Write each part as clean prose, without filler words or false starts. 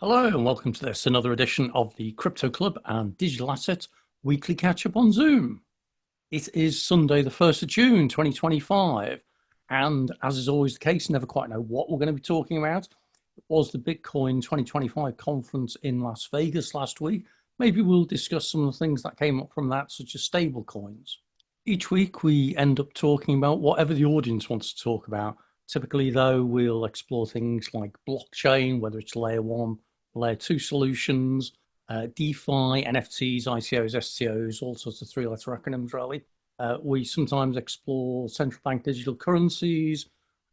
Hello and welcome to this, another edition of the Crypto Club and Digital Assets Weekly Catch-Up on Zoom. It is Sunday, the 1st of June, 2025. And as is always the case, never quite know what we're going to be talking about. It was the Bitcoin 2025 conference in Las Vegas last week. Maybe we'll discuss some of the things that came up from that, such as stablecoins. Each week we end up talking about whatever the audience wants to talk about. Typically, though, we'll explore things like blockchain, whether it's layer one, layer two solutions, DeFi, NFTs, ICOs, STOs, all sorts of three-letter acronyms, really. We sometimes explore central bank digital currencies,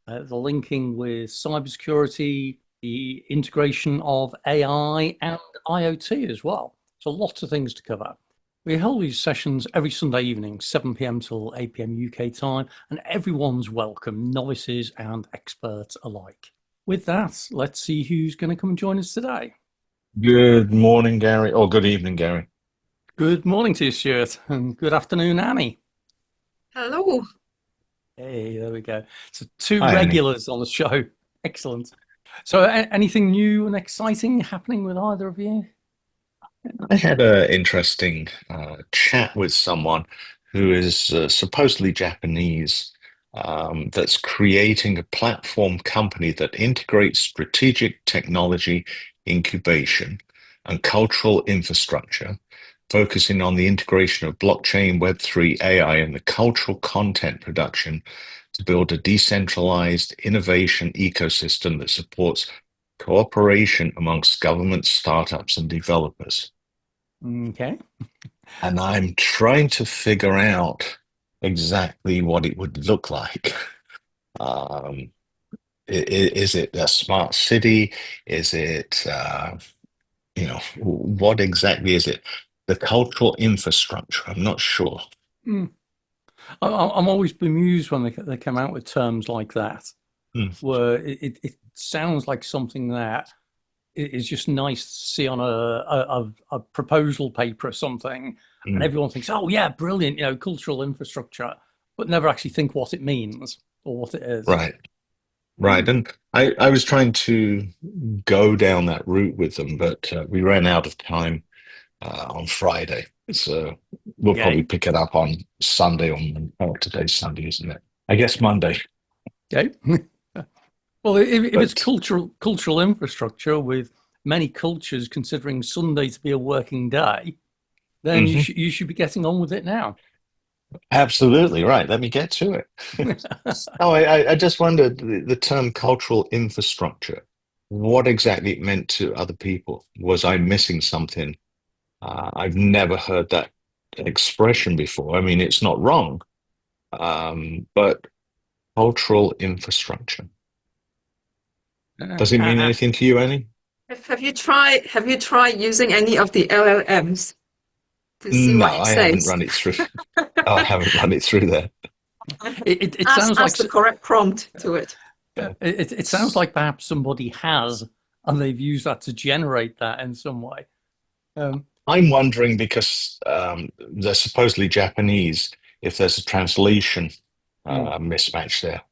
the linking with cybersecurity, the integration of AI and IoT as well. So lots of things to cover. We hold these sessions every Sunday evening, 7 p.m. till 8 p.m. UK time, and everyone's welcome, novices and experts alike. With that, let's see who's going to come and join us today. Good morning, Gary, or good evening, Gary. Good morning to you, Stuart, and good afternoon, Annie. Hello. Hey, there we go. So two Hi, Annie. regulars on the show. Excellent. So anything new and exciting happening with either of you? I had an interesting chat with someone who is supposedly Japanese, that's creating a platform company that integrates strategic technology incubation and cultural infrastructure, focusing on the integration of blockchain, Web3, AI, and the cultural content production to build a decentralized innovation ecosystem that supports cooperation amongst governments, startups, and developers. Okay. And I'm trying to figure out exactly what it would look like. Um, is it a smart city? Is it, what exactly is it? The cultural infrastructure, I'm not sure. Mm. I'm always bemused when they come out with terms like that, Hmm, where it sounds like something that is just nice to see on a proposal paper or something, and hmm. everyone thinks, "Oh yeah, brilliant," cultural infrastructure, but never actually think what it means or what it is. Right, right. And I was trying to go down that route with them, but we ran out of time on Friday. So we'll probably Okay. pick it up on Sunday or oh, today's Sunday, isn't it? I guess Monday. Okay. Well, if it's But cultural infrastructure with many cultures considering Sunday to be a working day, then mhm, you should be getting on with it now. absolutely right. Let me get to it. Oh, I just wondered the term cultural infrastructure, what exactly it meant to other people. Was I missing something? I've never heard that expression before. I mean, it's not wrong, but cultural infrastructure. Does it mean Uh, anything to you, Annie? Have you tried using any of the LLMs to see No, what it I haven't says? run it through. I haven't run it through there. it Ask sounds like ask the correct prompt to it. Yeah. it sounds like perhaps somebody has, and they've used that to generate that in some way. Um, I'm wondering because they're supposedly Japanese, if there's a translation mm, mismatch there.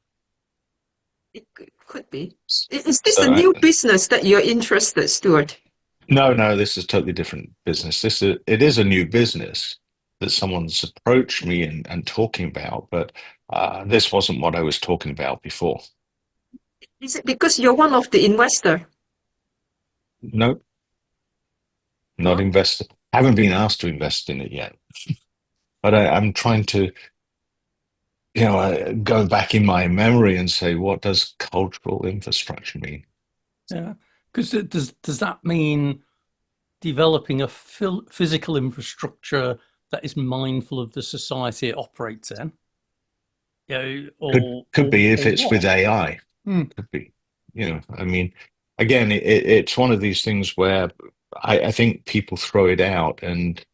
It could be. Is this a So new business that you're interested, Stuart? no, no, this is totally different business. It is a new business that someone's approached me and talking about, but this wasn't what I was talking about before. Is it because you're one of the investor? No, not No? invested. Haven't been asked to invest in it yet, but I'm trying to, go back in my memory and say, what does cultural infrastructure mean? yeah, because does that mean developing a physical infrastructure that is mindful of the society it operates in? Could could be if Or it's with what? AI. Mm, Could be. I mean, again, it's one of these things where I think people throw it out and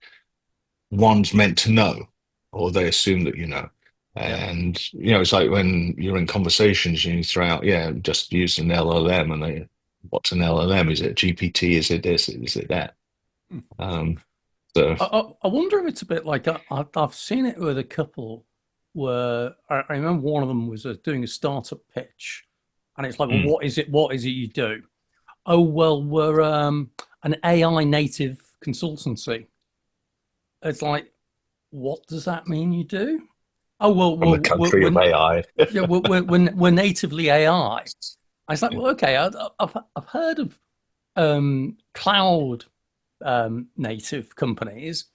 one's meant to know, or they assume that you know. yeah. And, it's like when you're in conversations and you throw out, yeah, just use an LLM and what's an LLM? Is it GPT? Is it this? Is it that? Hmm. Um, so, I wonder if it's a bit like I've seen it with a couple where I remember one of them was doing a startup pitch, and it's like, well, mm, what is it? What is it you do? oh well, we're an AI native consultancy. It's like, what does that mean you do? Oh well, from the well, country of AI. yeah, we're natively AI. I was like, well, okay, I've heard of cloud native companies,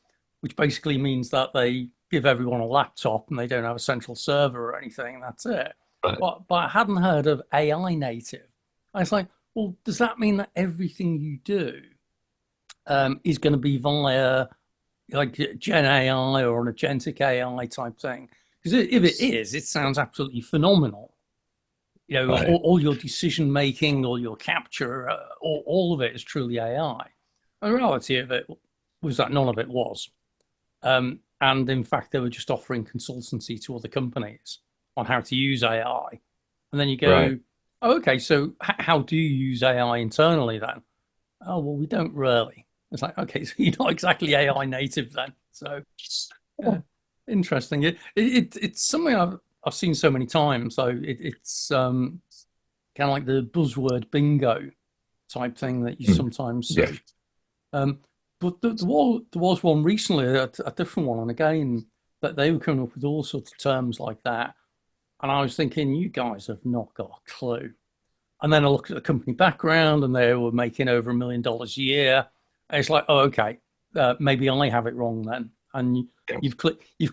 which basically means that they give everyone a laptop and they don't have a central server or anything. That's it. Right, But I hadn't heard of AI native. I was like, well, does that mean that everything you do is going to be via like Gen AI or an agentic AI type thing? Because if it is, it sounds absolutely phenomenal. You know, right, all your decision making, all your capture, all of it is truly AI. The reality of it was that none of it was. And in fact, they were just offering consultancy to other companies on how to use AI. And then you right. go, oh, okay, so how do you use AI internally then? Oh, well, we don't really. It's like, okay, so you're not exactly AI native then. So yeah, interesting. It's something I've seen so many times. So it's kind of like the buzzword bingo type thing that you Mm, sometimes yeah, see. Um, but there was one recently, a different one, and again, that they were coming up with all sorts of terms like that. And I was thinking, you guys have not got a clue. And then I looked at the company background, and they were making over $1 million a year. And it's like, oh, okay, maybe I have it wrong then. And yeah. you've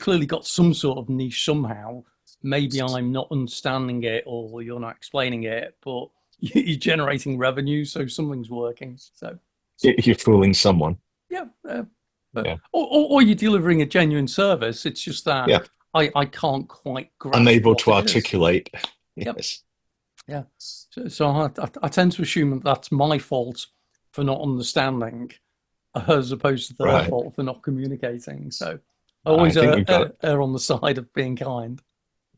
clearly got some sort of niche somehow. Maybe I'm not understanding it, or you're not explaining it, but you're generating revenue, so something's working. So You're fooling someone. yeah, Yeah, or you're delivering a genuine service. It's just that yeah. I can't quite grasp Unable what to it is. articulate. Yep. Yes, Yeah. So I tend to assume that that's my fault for not understanding, as opposed to their right. fault for not communicating. So I I always think err on the side of being kind.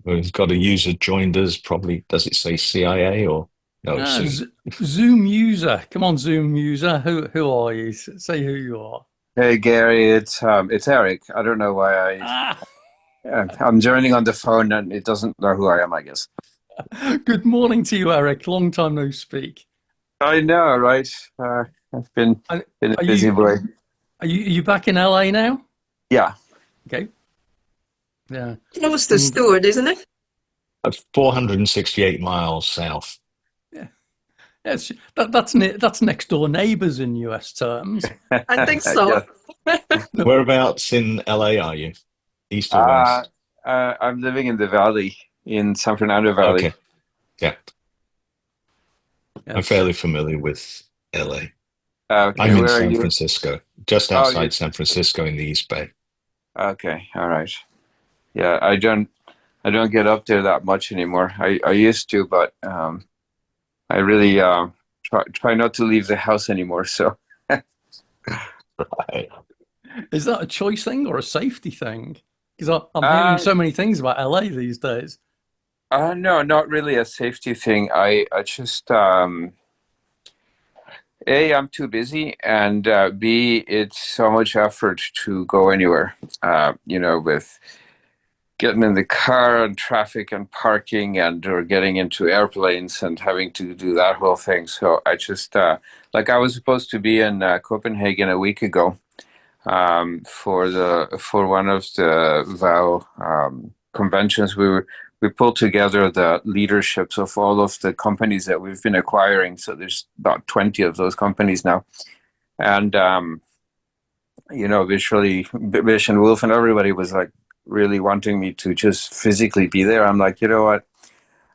we've got a user joined us. Probably does it say CIA or no Ah, Zoom? Zoom user, come on, Zoom user. Who are you? Say who you are. Hey Gary, it's Eric. I don't know why Ah, I'm joining on the phone and it doesn't know who I am, I guess. good morning to you, Eric. Long time no speak. I know, right? I've And been a are busy you boy. are you back in LA now? Yeah. Okay. Yeah. Close to And Stewart, isn't it? 468 miles south. yeah, yes, that's next door neighbors in US terms. I think Yeah. so. No, Whereabouts in LA are you? East or Uh, west? I'm living in the valley, in San Fernando Valley. Okay, yeah. I'm yes. fairly familiar with LA. Okay, I'm in where are San you? Francisco, just Oh, outside San Francisco in the East Bay. okay, all right. Yeah, I don't get up there that much anymore. I used to, but I really try not to leave the house anymore. So Right. Is that a choice thing or a safety thing? Because I'm hearing uh so many things about LA these days. no, not really a safety thing. I just A, I'm too busy, and B, it's so much effort to go anywhere. With getting in the car and traffic and parking and or getting into airplanes and having to do that whole thing. So I just like I was supposed to be in Copenhagen a week ago for one of the VOW conventions. We pulled together the leaderships of all of the companies that we've been acquiring. So there's about 20 of those companies now, and visually, Bish and Wolf and everybody was like really wanting me to just physically be there. I'm like, you know what?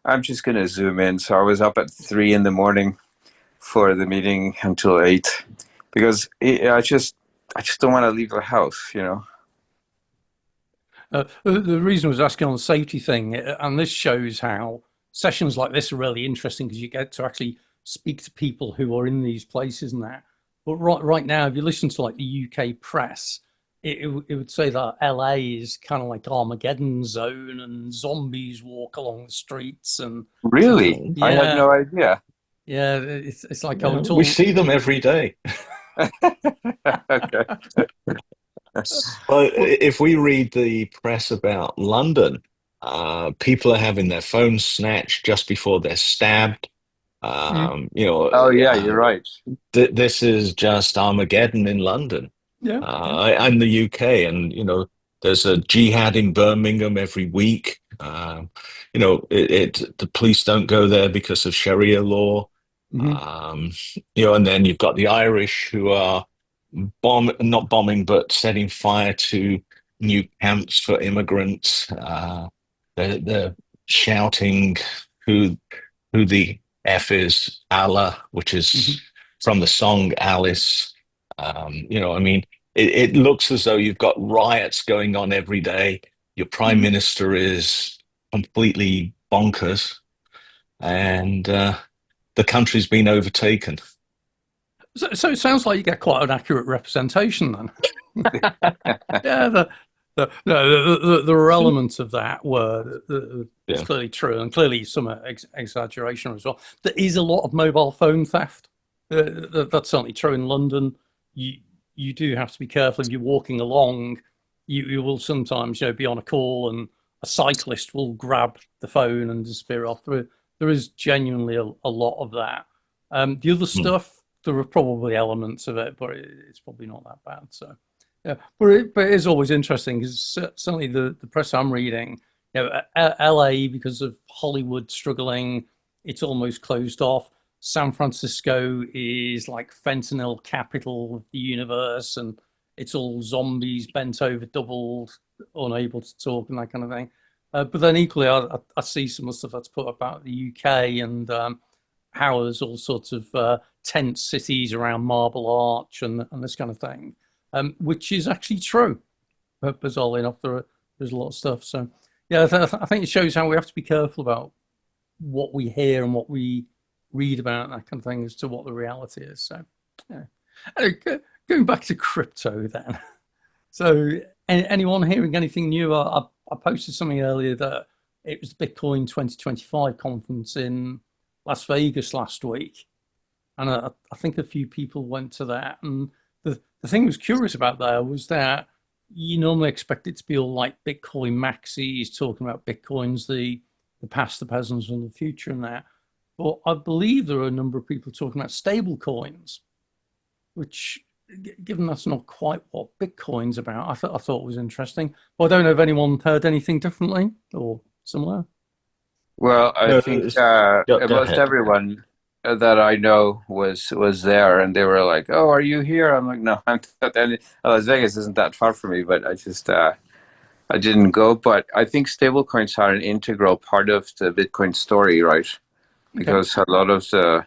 I'm just gonna zoom in. So I was up at 3 in the morning for the meeting until 8 because I just don't want to leave the house. The reason I was asking on the safety thing, and this shows how sessions like this are really interesting because you get to actually speak to people who are in these places and that. But right now, if you listen to like the UK press, it would say that LA is kind of like Armageddon zone and zombies walk along the streets and sort of Really, I had yeah, no idea. yeah. It's like oh, Yeah, it's we all see them every day. Okay. Well, well, if we read the press about London, people are having their phones snatched just before they're stabbed. Oh yeah, you're right. This is just Armageddon in London, Yeah. and the UK, and there's a jihad in Birmingham every week. The police don't go there because of Sharia law. Mhm. And then you've got the Irish who are not bombing, but setting fire to new camps for immigrants. They're shouting who who the F is Allah, which is from the song Alice. I mean, it looks as though you've got riots going on every day. Your prime minister is completely bonkers, and the country's been overtaken. So it sounds like you get quite an accurate representation then. Yeah, there are elements of that where it's clearly true, and clearly some exaggeration as well. There is a lot of mobile phone theft. That's certainly true in London. You do have to be careful if you're walking along. You will sometimes be on a call and a cyclist will grab the phone and disappear off. There is genuinely a lot of that. The other stuff, there are probably elements of it, but it's probably not that bad. So, yeah, but it is always interesting because certainly the press I'm reading, LA, because of Hollywood struggling, it's almost closed off. San Francisco is like fentanyl capital of the universe, and it's all zombies bent over, doubled, unable to talk, and that kind of thing. But then equally, I see some of the stuff that's put about the UK and how there's all sorts of tent cities around Marble Arch and this kind of thing, which is actually true. But bizarrely enough, there's a lot of stuff. So, yeah, I think it shows how we have to be careful about what we hear and what we read about and that kind of thing as to what the reality is. So, yeah. Going back to crypto then. So, anyone hearing anything new? I posted something earlier that it was the Bitcoin 2025 conference in Las Vegas last week, and I think a few people went to that. And the thing I was curious about there was that you normally expect it to be all like Bitcoin maxis talking about Bitcoins, the past, the present, and the future, and that. But I believe there are a number of people talking about stable coins, which, given that's not quite what Bitcoin's about, I thought was interesting. But I don't know if anyone heard anything differently or similar. Well, I think Go most ahead. everyone that I know was there, and they were like, "Oh, are you here?" I'm like, "No, I'm not." Las Vegas isn't that far from me, but I didn't go. But I think stablecoins are an integral part of the Bitcoin story, right? Because a lot of the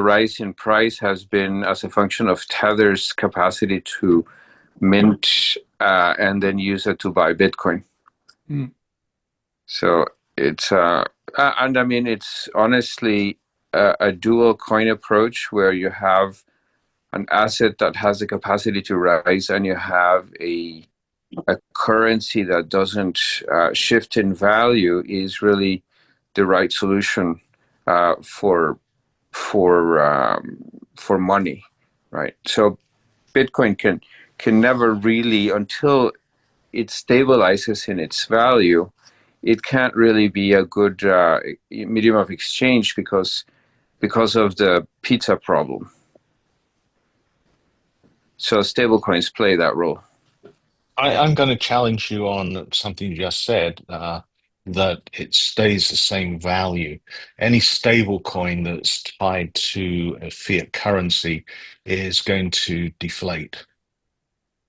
rise in price has been as a function of Tether's capacity to mint and then use it to buy Bitcoin. So it's and I mean it's honestly a dual coin approach where you have an asset that has the capacity to rise and you have a currency that doesn't shift in value is really the right solution for money, right? So Bitcoin can never really, until it stabilizes in its value, it can't really be a good medium of exchange because of the pizza problem. So stablecoins play that role. I'm going to challenge you on something you just said, that it stays the same value. Any stable coin that's tied to a fiat currency is going to deflate.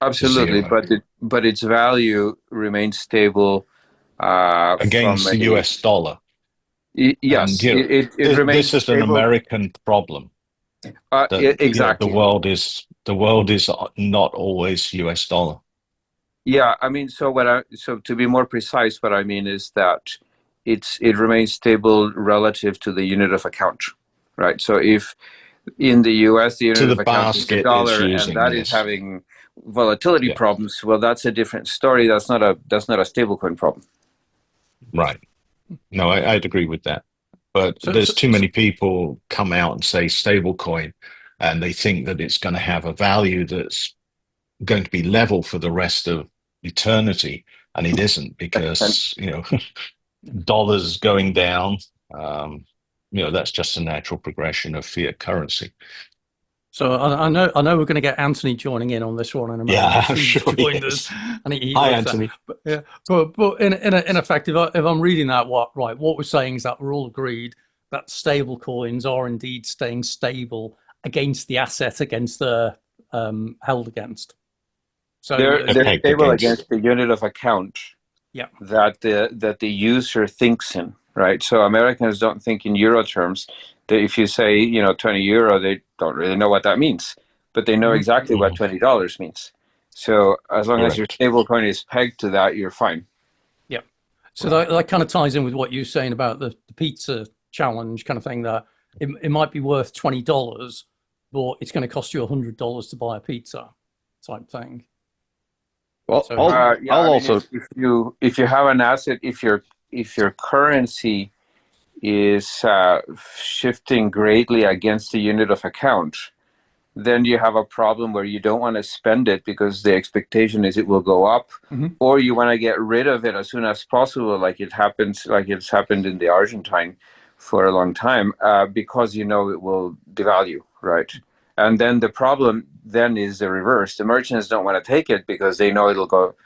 Absolutely, Zero. but its value remains stable Against from the US dollar. Yes, And it remains this is an stable. American problem. Exactly. The world is not always US dollar. Yeah, I mean, so to be more precise, what I mean is that it remains stable relative to the unit of account, right? So if in the US the To unit the of account is the basket it's dollar and using, that is yes. having volatility Yeah. problems, well, that's a different story. That's not a stablecoin problem. Right. No, I'd agree with that. But there's too many people come out and say stablecoin, and they think that it's going to have a value that's going to be level for the rest of eternity, and it isn't, because dollars going down. that's just a natural progression of fiat currency. So I know we're going to get Anthony joining in on this one in a Yeah, moment. I'm He's sure he joined is. us, and he Hi, loves that. Anthony. But yeah, but in effect, if I'm reading that what we're saying is that we're all agreed that stable coins are indeed staying stable against the asset against the held against. So They're Pegged stable against. against the unit of account yeah, that the user thinks in, right? So Americans don't think in euro terms. If you say, 20 euro, they don't really know what that means, but they know Mhm. exactly what $20 means. So as long as your Correct. stable coin is pegged to that, you're fine. yeah. So Right. that kind of ties in with what you were saying about the pizza challenge kind of thing. That it might be worth $20, but it's going to cost you $100 to buy a pizza, type thing. Well, So Yeah, I'll I mean, also if you have an asset, if your currency is shifting greatly against the unit of account, then you have a problem where you don't want to spend it because the expectation is it will go up, Mhm. or you want to get rid of it as soon as possible, like it's happened in the Argentine for a long time, because it will devalue, right? And then the problem then is the reverse. The merchants don't want to take it because they know it'll go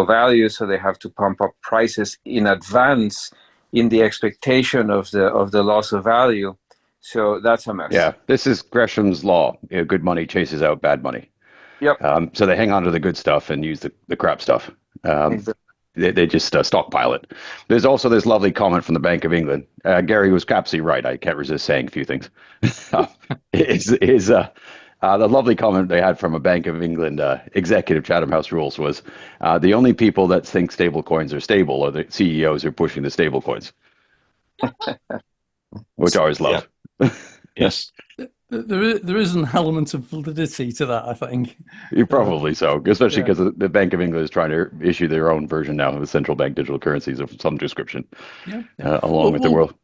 value, so they have to pump up prices in advance in the expectation of the loss of value. So that's a mess. yeah, this is Gresham's law. Good money chases out bad money. Yep. So they hang on to the good stuff and use the crap stuff. Exactly. They just stockpile it. There's also this lovely comment from the Bank of England. Gary was absolutely right. I can't resist saying a few things. The lovely comment they had from a Bank of England executive, Chatham House Rules, was the only people that think stable coins are stable are the CEOs who are pushing the stable coins, which I always love. Yes. there is an element of validity to that, I think. Probably so, especially Yeah. because the Bank of England is trying to issue their own version now of central bank digital currencies of some description, Yeah. along with the world,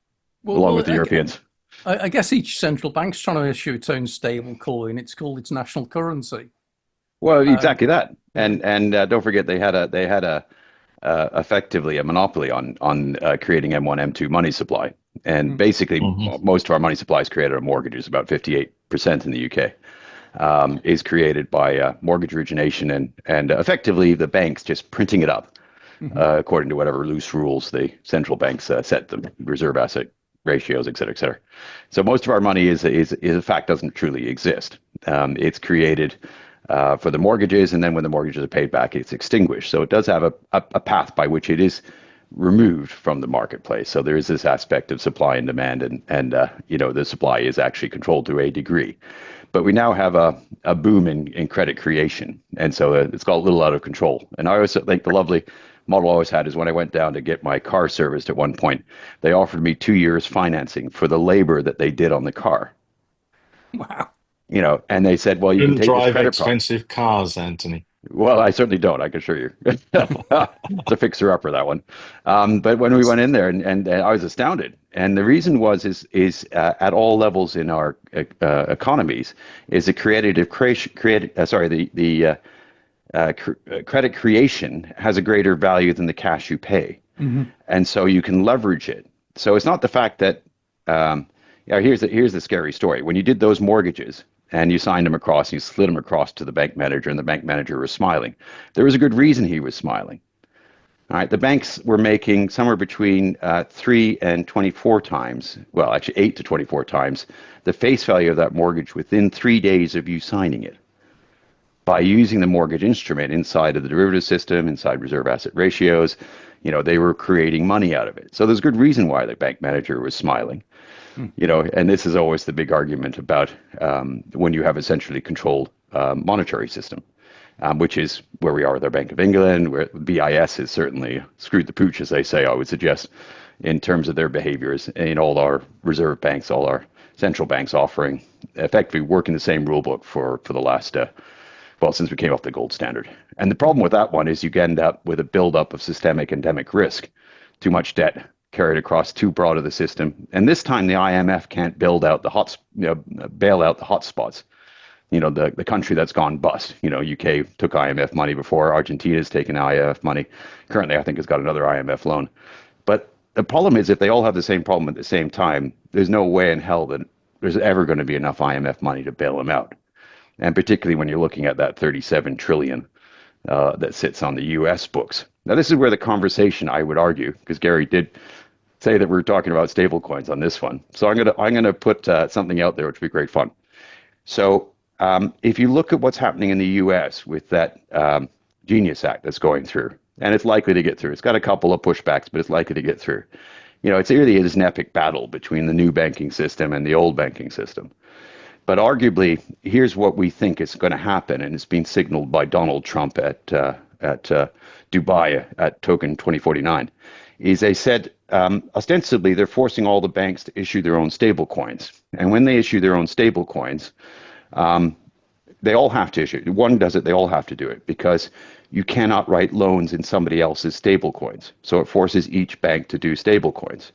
along with the I, Europeans. I guess each central bank's trying to issue its own stable coin. It's called its national currency. Well, exactly that, yeah. and don't forget they had a effectively a monopoly on creating M1 M2 money supply, and basically most of our money supply is created on mortgages. About 58% in the UK is created by mortgage origination and effectively the banks just printing it up according to whatever loose rules the central banks set them, reserve asset ratios, et cetera, et cetera. So most of our money is in fact doesn't truly exist. It's created for the mortgages, and then when the mortgages are paid back, it's extinguished. So it does have a path by which it is removed from the marketplace. So there is this aspect of supply and demand, and the supply is actually controlled to a degree. But we now have a boom in credit creation, and so it's got a little out of control. And I always think the lovely model I always had is when I went down to get my car serviced at one point, they offered me 2 years financing for the labor that they did on the car. Wow. And they said, well, you can Shouldn't take this drive credit expensive cars, Anthony. Well, I certainly don't, I can assure you. It's a fixer-upper, that one. But when we went in there, and I was astounded. And the reason is at all levels in our economies, is the credit creation has a greater value than the cash you pay. And so you can leverage it. So it's not the fact that, here's the scary story. When you did those mortgages, and you signed them across, and you slid them across to the bank manager, and the bank manager was smiling. There was a good reason he was smiling. All right, the banks were making somewhere between 3 and 24 times, well, actually 8 to 24 times, the face value of that mortgage within 3 days of you signing it, by using the mortgage instrument inside of the derivative system, inside reserve asset ratios. They were creating money out of it. So there's a good reason why the bank manager was smiling. And this is always the big argument about when you have a centrally controlled monetary system, which is where we are with our Bank of England, where BIS has certainly screwed the pooch, as they say, I would suggest, in terms of their behaviors, in all our reserve banks, all our central banks offering, effectively working the same rule book for the last, since we came off the gold standard. And the problem with that one is you end up with a buildup of systemic endemic risk, too much debt carried across too broad of the system. And this time the IMF can't bail out the hotspots. The country that's gone bust. UK took IMF money before. Argentina's taken IMF money. Currently, I think has got another IMF loan. But the problem is if they all have the same problem at the same time, there's no way in hell that there's ever going to be enough IMF money to bail them out. And particularly when you're looking at that 37 trillion that sits on the U.S. books. Now, this is where the conversation, I would argue, because Gary did say that we're talking about stablecoins on this one. So I'm gonna put something out there, which would be great fun. So if you look at what's happening in the U.S. with that Genius Act that's going through, and it's likely to get through. It's got a couple of pushbacks, but it's likely to get through. You know, it's really is an epic battle between the new banking system and the old banking system. But arguably, here's what we think is going to happen, and it's been signaled by Donald Trump at Dubai at Token 2049. Is they said ostensibly they're forcing all the banks to issue their own stable coins, and when they issue their own stable coins, they all have to issue. One does it, they all have to do it because you cannot write loans in somebody else's stable coins. So it forces each bank to do stable coins.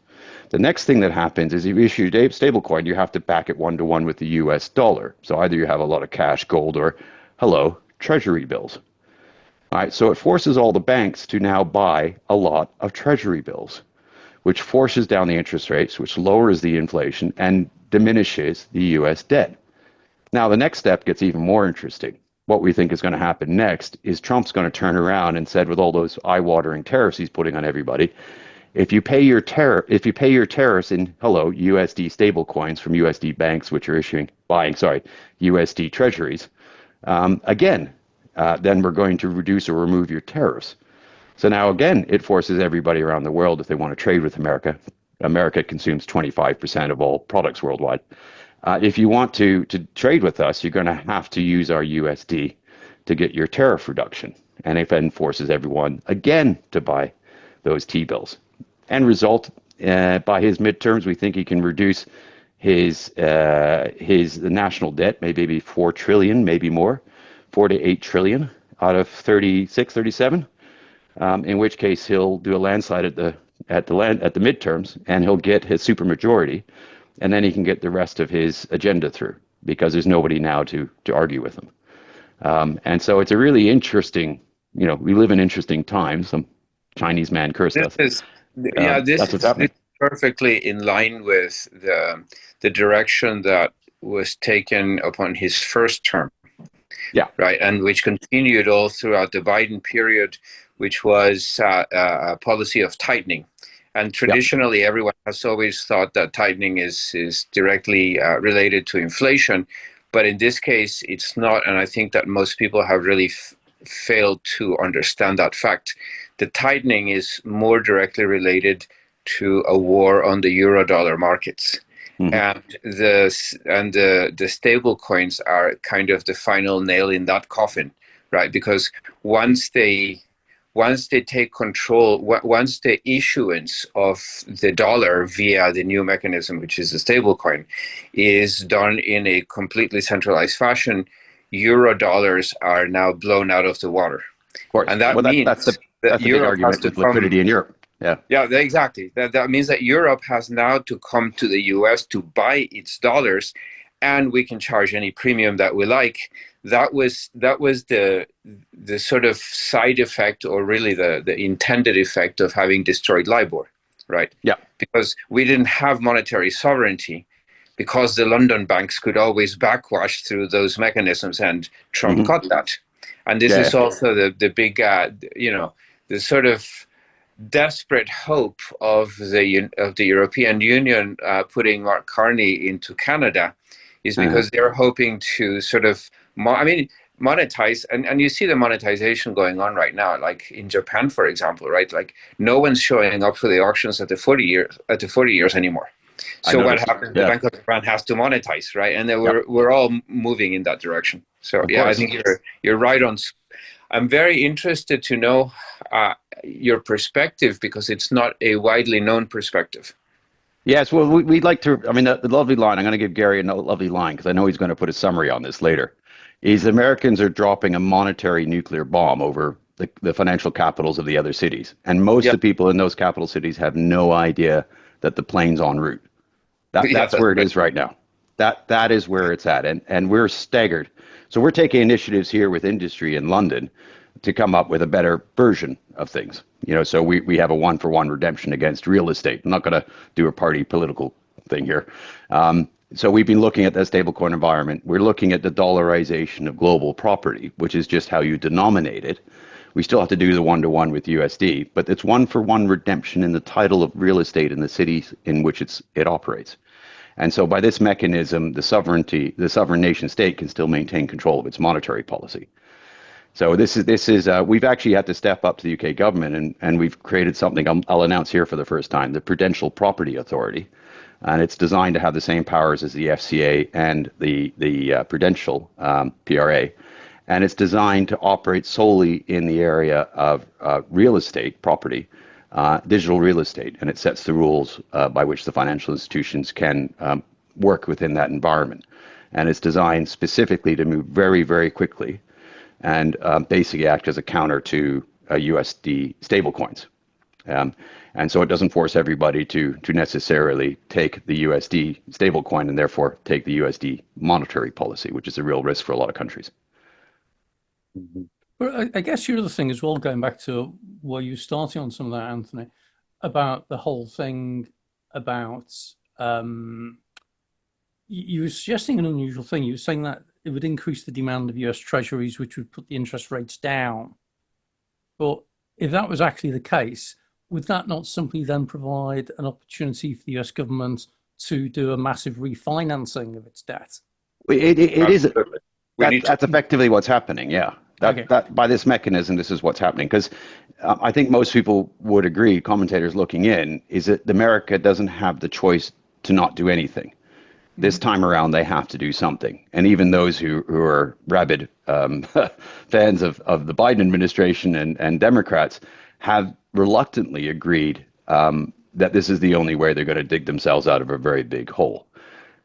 The next thing that happens is if you issue a stable coin, you have to back it 1-to-1 with the US dollar. So either you have a lot of cash, gold, or treasury bills. All right, so it forces all the banks to now buy a lot of treasury bills, which forces down the interest rates, which lowers the inflation and diminishes the US debt. Now, the next step gets even more interesting. What we think is going to happen next is Trump's going to turn around and said, with all those eye-watering tariffs he's putting on everybody, if you pay your tariffs in USD stable coins from USD banks, which are buying USD treasuries, then we're going to reduce or remove your tariffs. So now again, it forces everybody around the world, if they want to trade with America. America consumes 25% of all products worldwide. If you want to trade with us, you're going to have to use our USD to get your tariff reduction. And it then forces everyone again to buy those T-bills. End result, by his midterms, we think he can reduce his national debt, maybe 4 trillion, maybe more, 4 to 8 trillion out of 36, 37. In which case he'll do a landslide at the midterms, and he'll get his supermajority. And then he can get the rest of his agenda through because there's nobody now to argue with him. And so it's a really interesting, we live in interesting times. Some Chinese man cursed us. This That's what's happening. is perfectly in line with the direction that was taken upon his first term. Yeah. Right. And which continued all throughout the Biden period, which was a policy of tightening. And traditionally, everyone has always thought that tightening is directly related to inflation. But in this case, it's not. And I think that most people have really failed to understand that fact. The tightening is more directly related to a war on the euro-dollar markets. Mm-hmm. And the stable coins are kind of the final nail in that coffin, right? Because once they take control, once the issuance of the dollar via the new mechanism, which is the stable coin, is done in a completely centralized fashion, euro dollars are now blown out of the water. Of course. And that means that's the big argument with liquidity in Europe. Yeah, exactly. That means that Europe has now to come to the US to buy its dollars, and we can charge any premium that we like. That was the sort of side effect, or really the intended effect of having destroyed LIBOR, right? Yeah. Because we didn't have monetary sovereignty, because the London banks could always backwash through those mechanisms, and Trump got that. And this is also the big, the sort of desperate hope of the European Union putting Mark Carney into Canada, is because they're hoping to sort of monetize, and you see the monetization going on right now, like in Japan, for example, right? Like no one's showing up for the auctions at the 40 years anymore. So what happens? The Bank of Japan has to monetize, right? And then we're all moving in that direction. So I think you're right on. I'm very interested to know your perspective, because it's not a widely known perspective. Yes, well, we'd like to. The lovely line. I'm going to give Gary a lovely line because I know he's going to put a summary on this later. Is Americans are dropping a monetary nuclear bomb over the financial capitals of the other cities, and most of the people in those capital cities have no idea that the plane's en route. That's where it is right now. That is where it's at, and we're staggered. So we're taking initiatives here with industry in London to come up with a better version of things. So we have a 1-for-1 redemption against real estate. I'm not going to do a party political thing here. So we've been looking at that stablecoin environment. We're looking at the dollarization of global property, which is just how you denominate it. We still have to do the 1-to-1 with USD, but it's 1-for-1 redemption in the title of real estate in the cities in which it operates. And so by this mechanism, the sovereign nation state can still maintain control of its monetary policy. So this is we've actually had to step up to the UK government, and we've created something I'll announce here for the first time, the Prudential Property Authority. And it's designed to have the same powers as the FCA and the Prudential PRA. And it's designed to operate solely in the area of real estate property, digital real estate, and it sets the rules by which the financial institutions can work within that environment. And it's designed specifically to move very, very quickly and basically act as a counter to USD stablecoins. And so it doesn't force everybody to necessarily take the USD stablecoin and therefore take the USD monetary policy, which is a real risk for a lot of countries. But I guess your other thing as well, going back to where you were starting on some of that, Anthony, about the whole thing about you were suggesting an unusual thing. You were saying that it would increase the demand of US treasuries, which would put the interest rates down. But if that was actually the case, would that not simply then provide an opportunity for the US government to do a massive refinancing of its debt? It is. That's effectively what's happening. Yeah. That by this mechanism, this is what's happening. Because I think most people would agree, commentators looking in, is that America doesn't have the choice to not do anything. This time around, they have to do something. And even those who are rabid fans of the Biden administration and Democrats have reluctantly agreed that this is the only way they're going to dig themselves out of a very big hole.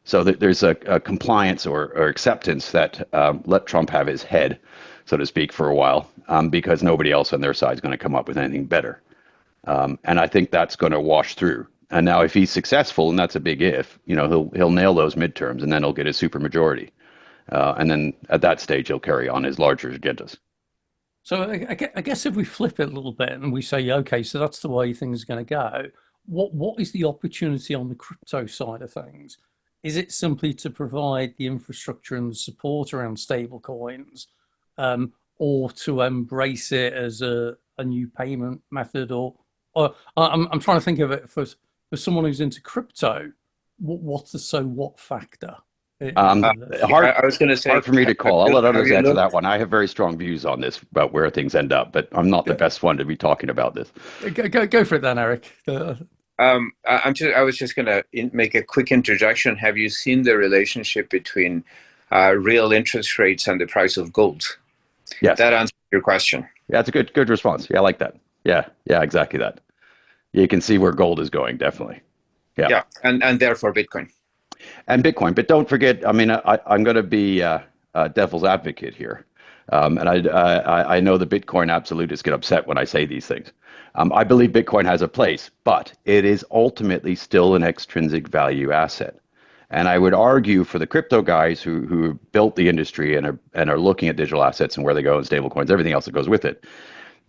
So that there's a compliance or acceptance that let Trump have his head, so to speak, for a while, because nobody else on their side is going to come up with anything better. And I think that's going to wash through. And now if he's successful, and that's a big if, he'll nail those midterms and then he'll get a supermajority. And then at that stage, he'll carry on his larger agendas. So I guess if we flip it a little bit and we say, okay, so that's the way things are going to go, what is the opportunity on the crypto side of things? Is it simply to provide the infrastructure and the support around stablecoins, or to embrace it as a new payment method? Or I'm trying to think of it for someone who's into crypto, what's the so what factor? I was going to say, hard for me to call. I'll let others answer that one. I have very strong views on this about where things end up, but I'm not the best one to be talking about this. Go for it then, Eric. I was just going to make a quick introduction. Have you seen the relationship between real interest rates and the price of gold? Yes. That answers your question. Yeah, it's a good response. Yeah, I like that. Yeah, exactly that. You can see where gold is going, definitely. Yeah, and therefore Bitcoin. And Bitcoin. But don't forget, I mean, I'm going to be a devil's advocate here. And I know the Bitcoin absolutists get upset when I say these things. I believe Bitcoin has a place, but it is ultimately still an extrinsic value asset. And I would argue for the crypto guys who built the industry and are looking at digital assets and where they go and stablecoins, everything else that goes with it.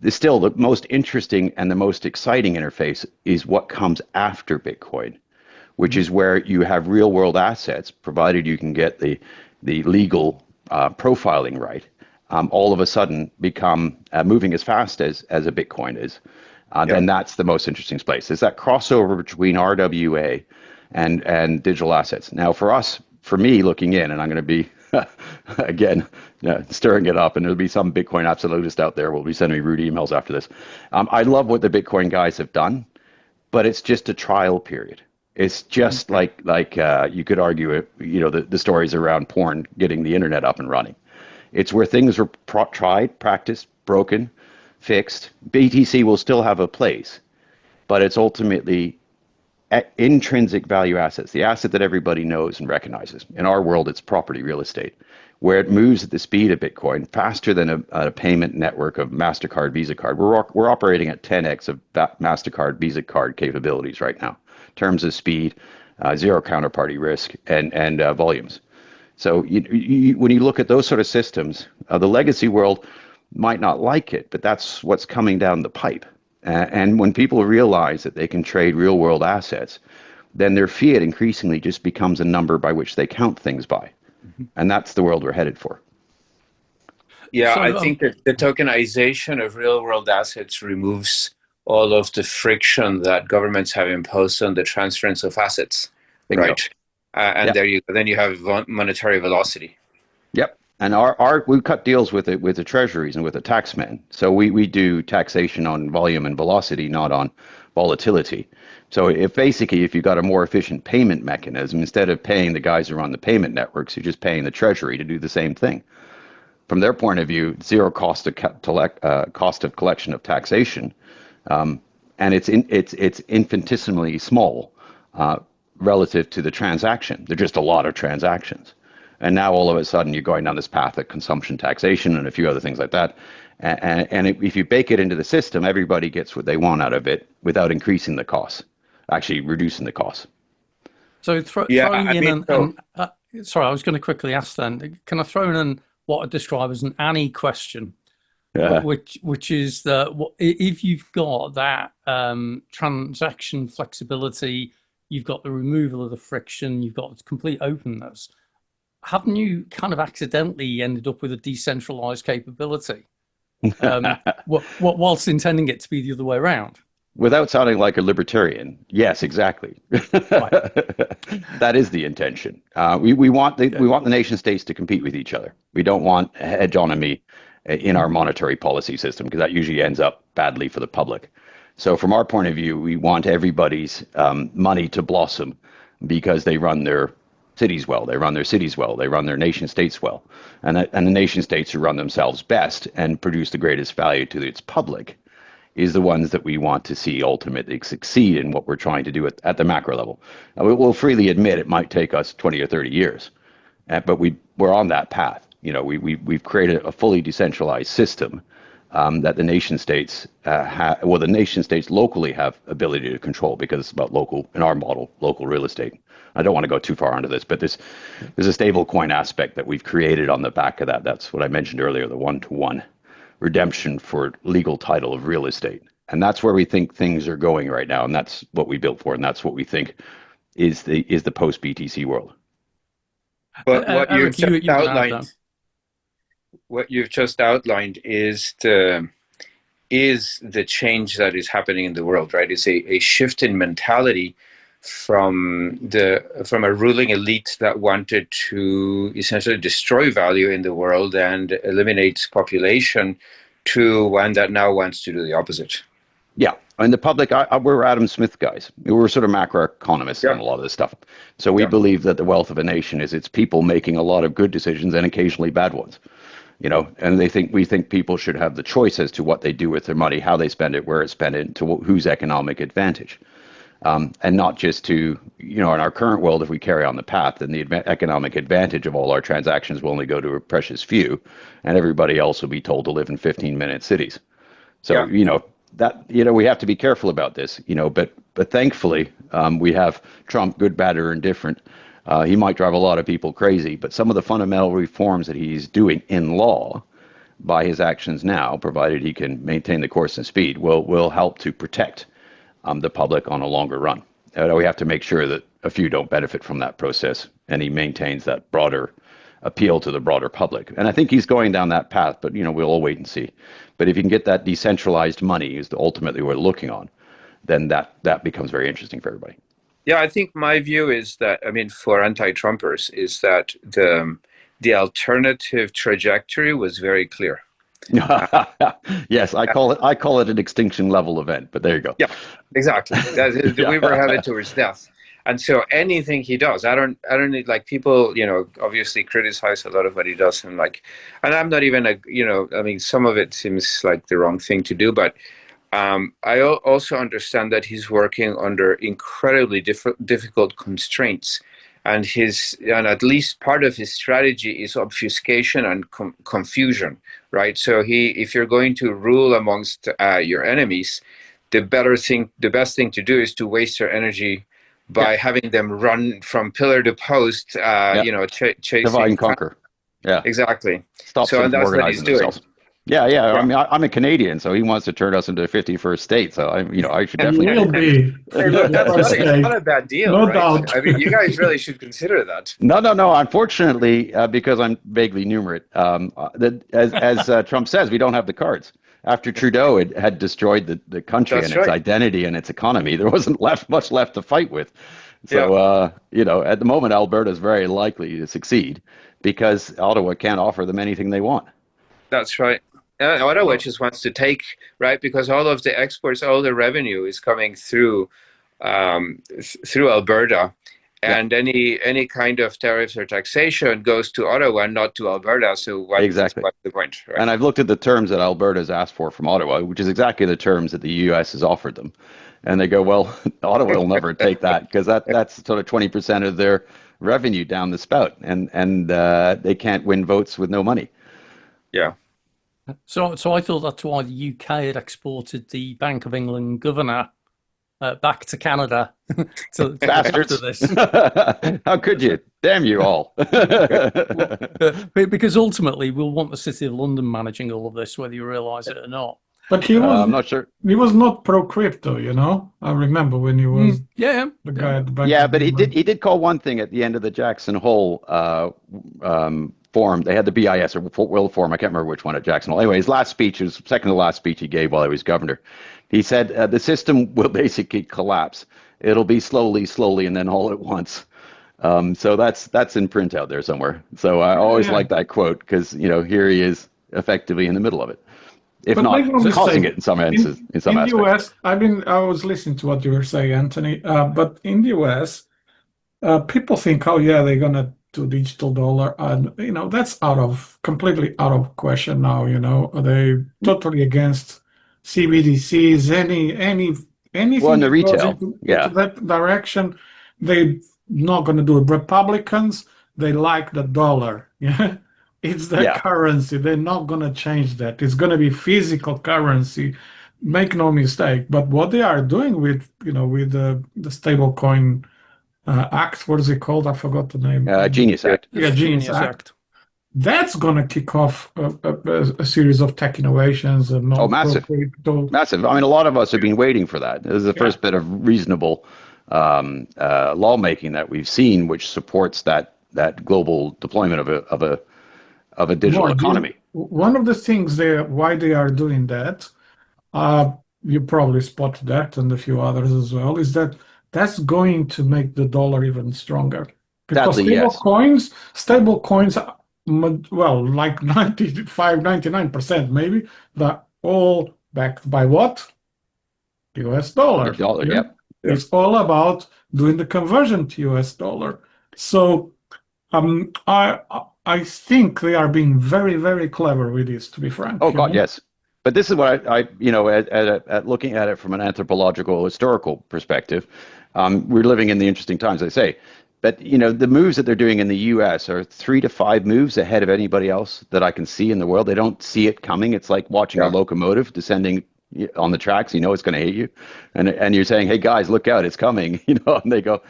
Still, the most interesting and the most exciting interface is what comes after Bitcoin, which is where you have real world assets, provided you can get the legal profiling right, all of a sudden become moving as fast as a Bitcoin is. Then that's the most interesting place. Is that crossover between RWA and digital assets. Now, for me looking in, and I'm going to be, again, stirring it up, and there'll be some Bitcoin absolutist out there will be sending me rude emails after this. I love what the Bitcoin guys have done, but it's just a trial period. It's just like you could argue it, the stories around porn getting the internet up and running. It's where things were tried, practiced, broken, fixed. BTC will still have a place, but it's ultimately intrinsic value assets, the asset that everybody knows and recognizes. In our world, it's property, real estate, where it moves at the speed of Bitcoin, faster than a payment network of MasterCard, Visa card. We're operating at 10x of MasterCard, Visa card capabilities right now, in terms of speed, zero counterparty risk, and volumes. So when you look at those sort of systems, the legacy world, might not like it, but that's what's coming down the pipe. And when people realize that they can trade real world assets, then their fiat increasingly just becomes a number by which they count things by. And that's the world we're headed for. Yeah, So, I think that the tokenization of real world assets removes all of the friction that governments have imposed on the transference of assets, Bingo. right? And Yep. there you then you have monetary velocity. Yep. And we cut deals with the treasuries and with the taxmen. So we do taxation on volume and velocity, not on volatility. So if you've got a more efficient payment mechanism, instead of paying the guys who run the payment networks, you're just paying the treasury to do the same thing. From their point of view, zero cost of collection of taxation, and it's infinitesimally small relative to the transaction. They're just a lot of transactions. And now all of a sudden you're going down this path of consumption taxation and a few other things like that. And if you bake it into the system, everybody gets what they want out of it without increasing the costs, actually reducing the costs. So throwing in sorry, I was going to quickly ask then, can I throw in what I describe as an Annie question, which is that if you've got that transaction flexibility, you've got the removal of the friction, you've got complete openness, haven't you kind of accidentally ended up with a decentralized capability, whilst intending it to be the other way around? Without sounding like a libertarian, yes, exactly. Right. That is the intention. We want the nation states to compete with each other. We don't want hegemony in our monetary policy system, because that usually ends up badly for the public. So from our point of view, we want everybody's money to blossom because they run their cities well, they run their cities well, they run their nation states well, and the nation states who run themselves best and produce the greatest value to its public is the ones that we want to see ultimately succeed in what we're trying to do at the macro level. Now, we'll freely admit it might take us 20 or 30 years, but we're on that path. We've created a fully decentralized system that the nation states the nation states locally have ability to control, because it's about local, in our model, local real estate. I don't want to go too far into this, but there's a stable coin aspect that we've created on the back of that. That's what I mentioned earlier, the one-to-one redemption for legal title of real estate. And that's where we think things are going right now. And that's what we built for. And that's what we think is the post BTC world. But what Eric, you've just outlined is the change that is happening in the world, right? It's a shift in mentality from a ruling elite that wanted to essentially destroy value in the world and eliminate population, to one that now wants to do the opposite. Yeah. And the public, we're Adam Smith guys. We're sort of macroeconomists on a lot of this stuff. So we believe that the wealth of a nation is its people making a lot of good decisions and occasionally bad ones. And we think people should have the choice as to what they do with their money, how they spend it, where it's spent, and to whose economic advantage. And not just to, in our current world, if we carry on the path, then the economic advantage of all our transactions will only go to a precious few, and everybody else will be told to live in 15-minute cities. So, we have to be careful about this, but thankfully, we have Trump, good, bad, or indifferent. He might drive a lot of people crazy, but some of the fundamental reforms that he's doing in law by his actions now, provided he can maintain the course and speed, will help to protect the public on a longer run. We have to make sure that a few don't benefit from that process, and he maintains that broader appeal to the broader public. And I think he's going down that path, but we'll all wait and see. But if you can get that decentralized money, is ultimately what we're looking on, then that becomes very interesting for everybody. Yeah, I think my view is that, for anti-Trumpers, is that the alternative trajectory was very clear. Yes, I call it an extinction level event, but there you go. Yeah, exactly. We were headed towards death. And so anything he does, I don't need, like, people, obviously criticize a lot of what he does, and I'm not even some of it seems like the wrong thing to do, but I also understand that he's working under incredibly difficult constraints, and at least part of his strategy is obfuscation and confusion, right? So if you're going to rule amongst your enemies, the best thing to do is to waste your energy by having them run from pillar to post, chasing. Divide and conquer. Yeah, exactly. Stop them from that's what he's organizing doing. themselves. Yeah, yeah. I Yeah. mean, I'm a Canadian, so he wants to turn us into the 51st state. So I should You definitely. will be Hey, look, the first it's not state, a bad deal, no right? doubt. I mean, you guys really should consider that. No, no, no. Unfortunately, because I'm vaguely numerate, as Trump says, we don't have the cards. After Trudeau had destroyed the country and That's its right. identity and its economy, there wasn't much left to fight with. So, at the moment, Alberta is very likely to succeed because Ottawa can't offer them anything they want. That's right. Ottawa just wants to take, right? Because all of the exports, all the revenue is coming through through Alberta. And any kind of tariffs or taxation goes to Ottawa, not to Alberta. So what's the point, right? And I've looked at the terms that Alberta's asked for from Ottawa, which is exactly the terms that the U.S. has offered them. And they go, well, Ottawa will never take that because that's sort of 20% of their revenue down the spout, and they can't win votes with no money. Yeah. So I thought that's why the UK had exported the Bank of England governor back to Canada to Bastards. after this. How could you? Damn you all. Because ultimately we'll want the City of London managing all of this, whether you realise it or not. But he was I'm not sure. he was not pro crypto, I remember when he was Yeah. the guy at the back. Yeah, of but he England. did call one thing at the end of the Jackson Hole forum. They had the BIS or World Forum. I can't remember which one at Jackson Hole. Anyway, his last speech, his second to last speech he gave while he was governor. He said the system will basically collapse. It'll be slowly, and then all at once. So that's in print out there somewhere. So I always like that quote because here he is effectively in the middle of it, if But not make no causing mistake, it in some instances. In some the aspects. US, I was listening to what you were saying, Anthony. But in the US, people think, oh yeah, they're gonna do digital dollar, and that's completely out of question now. They totally against CBDCs, anything Well, in the that goes retail, into that direction. They're not gonna do it. Republicans, they like the dollar. Yeah. It's their currency. They're not going to change that. It's going to be physical currency. Make no mistake. But what they are doing with the Stablecoin Act, what is it called? I forgot the name. Genius Act. Yeah, Genius Act. That's going to kick off a series of tech innovations. Massive. Massive. I mean, a lot of us have been waiting for that. This is the first bit of reasonable lawmaking that we've seen, which supports that global deployment of a digital economy. One of the things why they are doing that, you probably spotted that and a few others as well, is that's going to make the dollar even stronger. Because stable coins, well, like 95, 99% maybe, they're all backed by what? US dollar. The dollar, yep. It's all about doing the conversion to US dollar. So I think they are being very, very clever with this, to be frank. Oh God, yes. But this is what I at looking at it from an anthropological, historical perspective, we're living in the interesting times, I say. But the moves that they're doing in the U.S. are 3 to 5 moves ahead of anybody else that I can see in the world. They don't see it coming. It's like watching a locomotive descending on the tracks. It's going to hit you, and you're saying, "Hey guys, look out, it's coming!" And they go,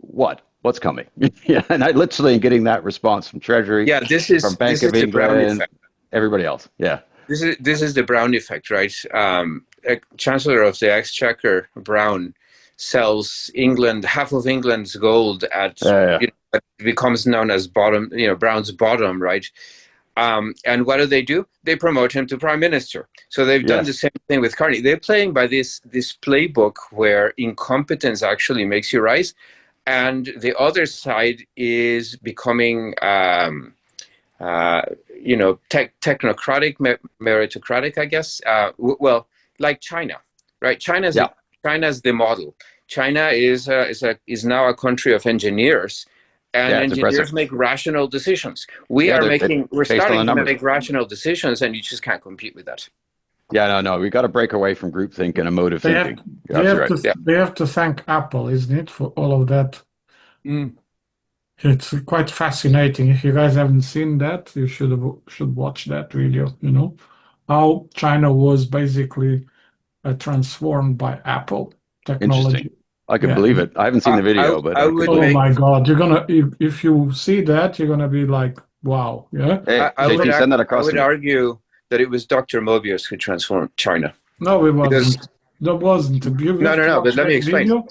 "What? What's coming?" Yeah, and I literally am getting that response from Treasury, from Bank of England, everybody else. Yeah, this is the Brown effect, right? Chancellor of the Exchequer, Brown, sells half of England's gold at what becomes known as Brown's bottom, right? And what do? They promote him to prime minister. So they've done the same thing with Carney. They're playing by this playbook where incompetence actually makes you rise, and the other side is becoming technocratic, meritocratic, I guess. Well, like China, right? China's the model. China is now a country of engineers, and engineers make rational decisions. We're starting to make rational decisions, and you just can't compete with that. Yeah, no, we got to break away from groupthink and emotive thinking. They have to thank Apple, isn't it, for all of that? It's quite fascinating. If you guys haven't seen that, you should watch that video. How China was basically transformed by Apple technology. Interesting. I can believe it. I haven't seen the video, but my God, you're gonna if you see that, you're gonna be like, wow, yeah. Hey, JT, send that across. I would argue that it was Dr. Mobius who transformed China. No, it wasn't. Because There wasn't. You no, have to but watch let me that explain. video.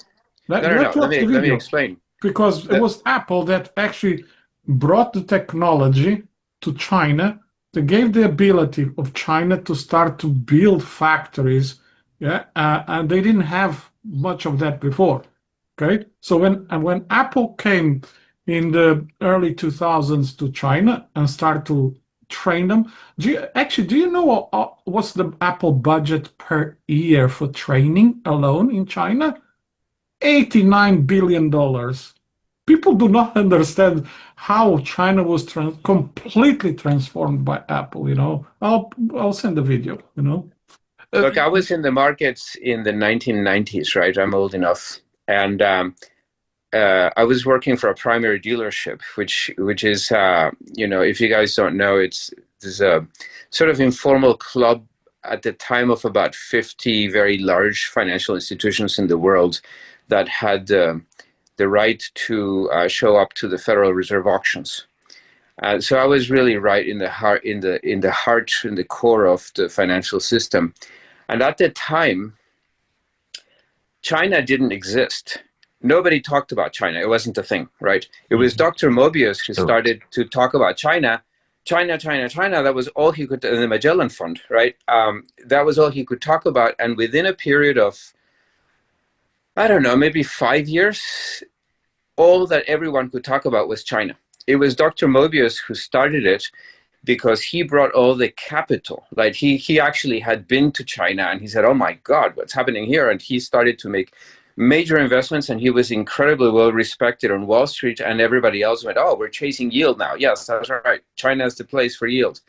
No, You have to watch the let me video. explain. Because it was Apple that actually brought the technology to China. They gave the ability of China to start to build factories, and they didn't have much of that before. Okay, so when Apple came in the early 2000s to China and started to train them, do you know what's the Apple budget per year for training alone in China? $89 billion. People do not understand how China was completely transformed by Apple, I'll send the video, Look, I was in the markets in the 1990s, right? I'm old enough. And I was working for a primary dealership, which is, if you guys don't know, there's a sort of informal club at the time of about 50 very large financial institutions in the world that had the right to show up to the Federal Reserve auctions. So I was really right in the heart, in the core of the financial system. And at the time, China didn't exist. Nobody talked about China. It wasn't a thing, right? It was Dr. Mobius who started to talk about China. China. That was all he could, the Magellan Fund, right? That was all he could talk about. And within a period of, I don't know, maybe 5 years, all that everyone could talk about was China. It was Dr. Mobius who started it because he brought all the capital. Like he actually had been to China and he said, oh my God, what's happening here? And he started to make major investments, and he was incredibly well respected on Wall Street, and everybody else went, oh, we're chasing yield now. Yes, that's right. China is the place for yield.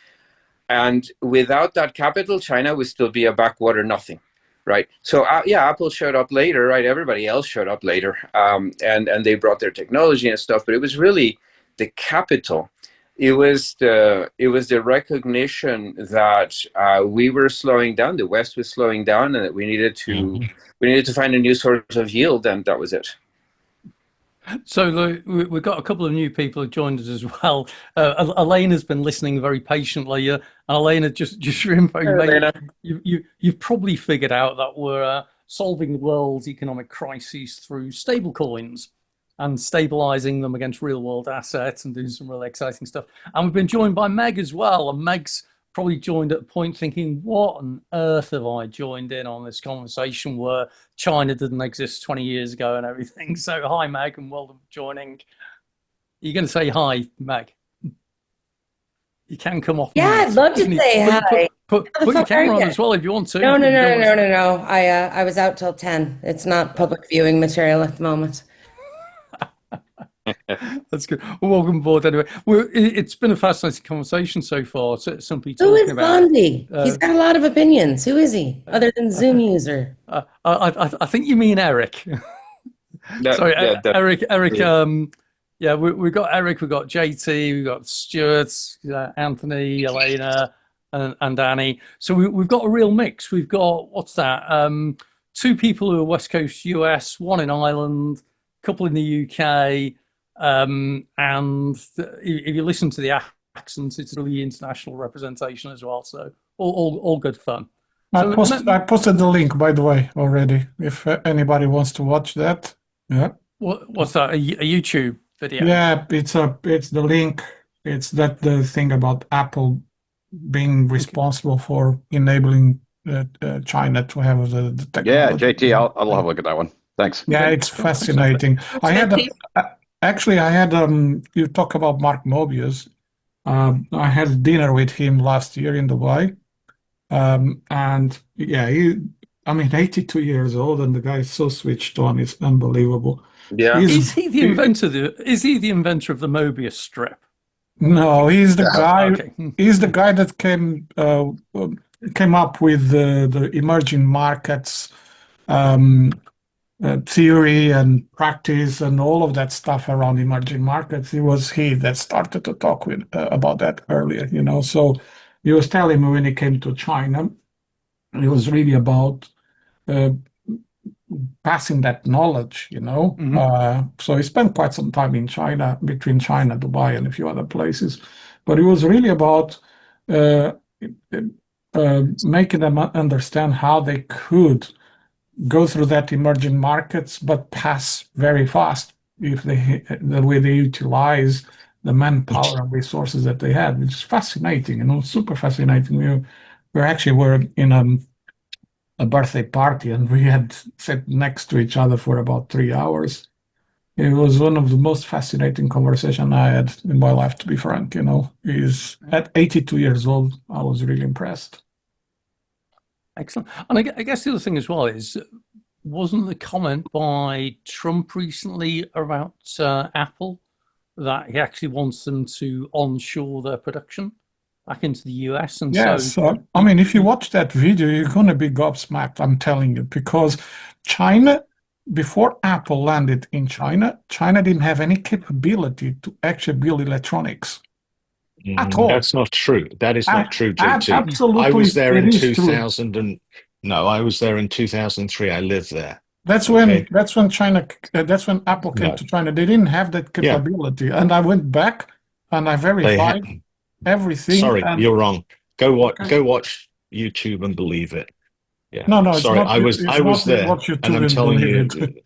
And without that capital, China would still be a backwater nothing. Right. So, Apple showed up later, right? Everybody else showed up later, and they brought their technology and stuff. But it was really the capital. It was the recognition that we were slowing down. The West was slowing down, and that we needed to find a new source of yield, and that was it. So we've got a couple of new people who joined us as well. Elena's been listening very patiently. Elena, just your info, you've probably figured out that we're solving the world's economic crises through stablecoins and stabilizing them against real world assets and doing some really exciting stuff. And we've been joined by Meg as well. And Meg's probably joined at a point thinking, what on earth have I joined in on this conversation where China didn't exist 20 years ago and everything? So hi, Meg, and welcome for joining. You're going to say hi, Meg? You can come off. Yeah, I'd love to say hi. Put your camera on as well if you want to. No. I was out till 10. It's not public viewing material at the moment. That's good. Well, welcome aboard anyway. It's been a fascinating conversation so far. Simply talking Who is about Bondi? He's got a lot of opinions. Who is he, other than Zoom user? I think you mean Eric. Sorry, Eric. We've got Eric, we've got JT, we've got Stuart, Anthony, Elena, and Danny. So we've got a real mix. We've got, what's that? 2 people who are West Coast US, 1 in Ireland, a couple in the UK. And if you listen to the accents, it's really international representation as well. So all good fun. I posted the link, by the way, already. If anybody wants to watch that, yeah. What's that? A YouTube video? Yeah, it's the link. It's the thing about Apple being responsible for enabling China to have the technology. Yeah, JT, I'll have a look at that one. Thanks. Yeah, it's fascinating. I had you talk about Mark Mobius. I had dinner with him last year in Dubai. And yeah, 82 years old, and the guy is so switched on. It's unbelievable. Yeah. Is he the inventor of the Mobius strip? No, he's the guy. Okay. He's the guy that came up with the emerging markets theory and practice and all of that stuff around emerging markets. It was he that started to talk about that earlier. So he was telling me when he came to China, it was really about passing that knowledge, So he spent quite some time in China, between China, Dubai, and a few other places. But it was really about making them understand how they could go through that emerging markets, but pass very fast if the way they utilize the manpower and resources that they had, which is fascinating, super fascinating. We actually were in a birthday party and we had sat next to each other for about 3 hours. It was one of the most fascinating conversations I had in my life, to be frank. He's at 82 years old. I was really impressed. Excellent. And I guess the other thing as well is, wasn't the comment by Trump recently about Apple that he actually wants them to onshore their production back into the US? And yes, so, I mean, if you watch that video, you're going to be gobsmacked, I'm telling you, because China, before Apple landed in China, China didn't have any capability to actually build electronics at all. That's not true. That is not true, JT. Absolutely, I was there in it is 2000 and no, I was there in 2003. I lived there. That's Okay. when China, that's when Apple came No. to China. They didn't have that capability, and I went back and I verified everything. Sorry, and you're wrong. Go watch YouTube and believe it. Yeah. No, it's Sorry, not. I was there, Watch YouTube and I'm and telling believe you. it.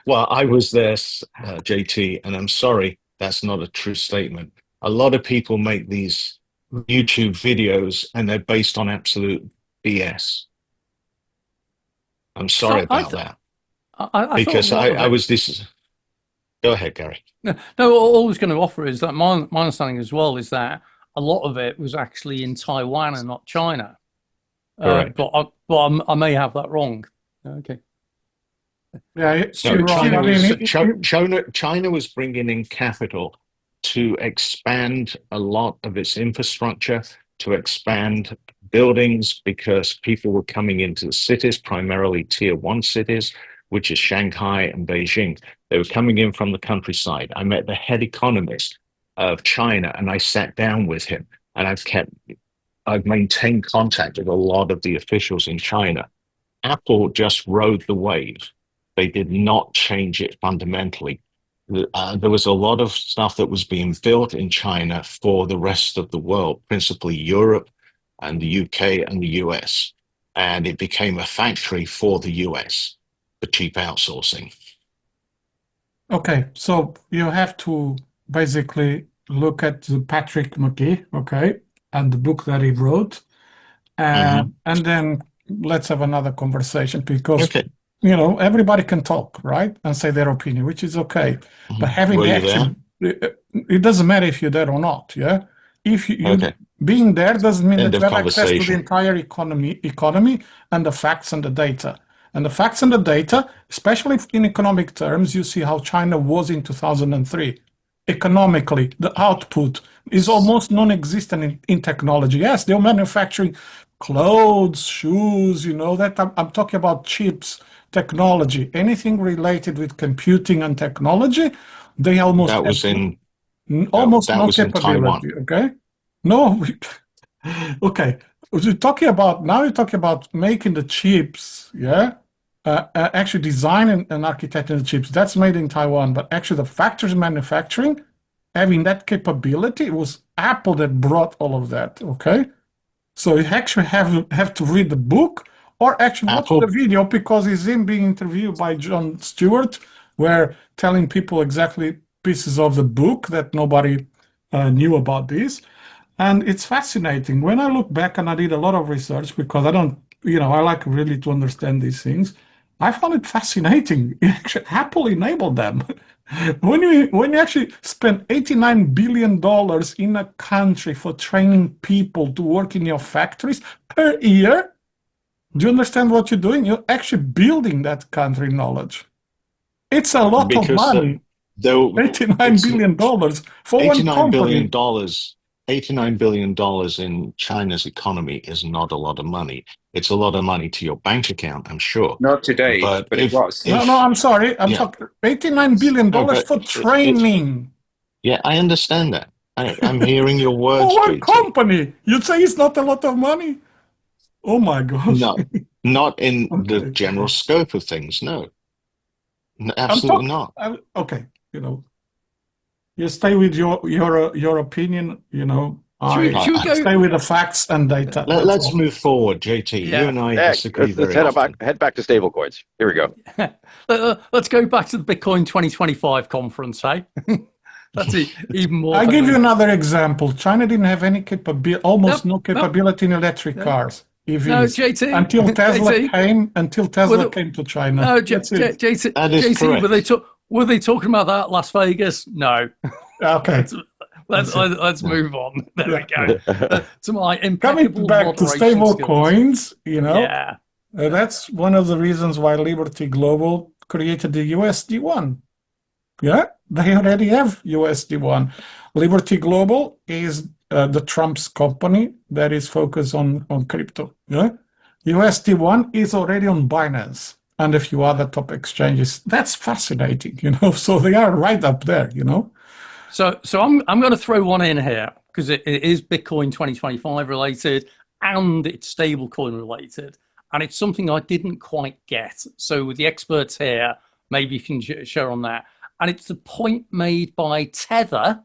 Well, I was there, JT, and I'm sorry, that's not a true statement. A lot of people make these YouTube videos and they're based on absolute BS. I'm sorry about that. Because I was this. Go ahead, Gary. No, all I was going to offer is that my understanding as well is that a lot of it was actually in Taiwan and not China. Correct. But I may have that wrong. Okay. Yeah, No, wrong. China was bringing in capital to expand a lot of its infrastructure, to expand buildings, because people were coming into the cities, primarily tier 1 cities, which is Shanghai and Beijing. They were coming in from the countryside. I met the head economist of China and I sat down with him, and I've maintained contact with a lot of the officials in China. Apple just rode the wave. They did not change it fundamentally. There was a lot of stuff that was being built in China for the rest of the world, principally Europe and the UK and the US. And it became a factory for the US for cheap outsourcing. Okay, so you have to basically look at Patrick McGee, okay, and the book that he wrote, and then let's have another conversation, because everybody can talk, right, and say their opinion, which is okay. But having action, it doesn't matter if you're there or not. Yeah, if you being there doesn't mean that you have access to the entire economy and the facts and the data. And the facts and the data, especially in economic terms, you see how China was in 2003. Economically, the output is almost non-existent in technology. Yes, they're manufacturing clothes, shoes, that I'm talking about chips, technology, anything related with computing and technology, they almost that was in almost that no was capability. In Taiwan. Okay, no, okay. You're talking about making the chips, yeah. Actually designing and architecting the chips, that's made in Taiwan, but actually the factories manufacturing, having that capability, it was Apple that brought all of that. Okay, so you actually have to read the book or actually watch the video, because he's being interviewed by Jon Stewart, where telling people exactly pieces of the book that nobody knew about this. And it's fascinating. When I look back, and I did a lot of research because I don't, I like really to understand these things. I found it fascinating. Actually, Apple enabled them. When you actually spend $89 billion in a country for training people to work in your factories per year, do you understand what you're doing? You're actually building that country knowledge. It's a lot of money. $89 billion for one company. $89 billion in China's economy is not a lot of money. It's a lot of money to your bank account, I'm sure. Not today, but it was. No, I'm sorry. I'm talking $89 billion for training. Yeah, I understand that. I'm hearing your words, for one JT. company. You say it's not a lot of money? Oh my gosh. No, not in the general scope of things, no. Absolutely not. Okay, you stay with your opinion, Should we go? Stay with the facts and data. Let's move forward, JT. Yeah. You and I disagree let's very often. head back to stablecoins. Here we go. Let's go back to the Bitcoin 2025 conference, hey? That's even more. I'll give you another example. China didn't have any no capability in electric cars, EVs. No, JT. Until Tesla JT. came to China. No, JT. That is JT, correct. were they talking about that Las Vegas? No. Okay. Let's move on. There we go. To my Coming back to stable coins, Yeah. That's one of the reasons why Liberty Global created the USD1. Yeah, they already have USD1. Liberty Global is the Trump's company that is focused on crypto. Yeah, USD1 is already on Binance and a few other top exchanges. That's fascinating, So they are right up there, So I'm going to throw one in here because it is Bitcoin 2025 related and it's stablecoin related, and it's something I didn't quite get. So with the experts here, maybe you can share on that. And it's the point made by Tether,